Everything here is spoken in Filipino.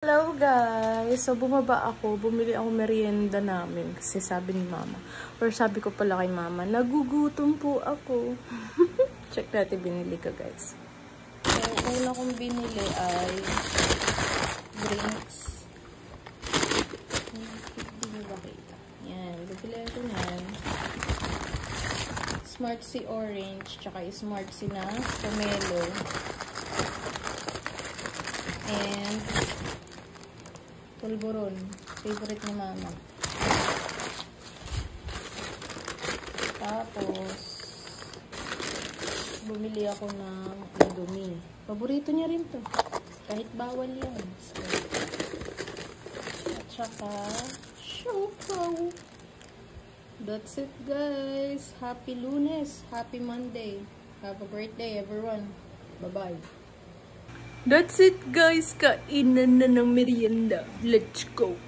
Hello guys! So bumaba ako, bumili ako merienda namin kasi sabi ni mama, or sabi ko pala kay mama, nagugutom po ako. Check natin binili ko guys. So una kong binili ay drinks. Hindi nyo ba kita? Yan, bibili ko yan. Smart Sea Orange, tsaka Smart Sea na pomelo. And pulburon. Favorite ni mama. Tapos, bumili ako ng Indomie. Paborito niya rin to. Kahit bawal yan. So, at saka, Choco. That's it guys. Happy Lunes. Happy Monday. Have a great day everyone. Bye-bye. That's it guys, kainan na ng merienda. Let's go!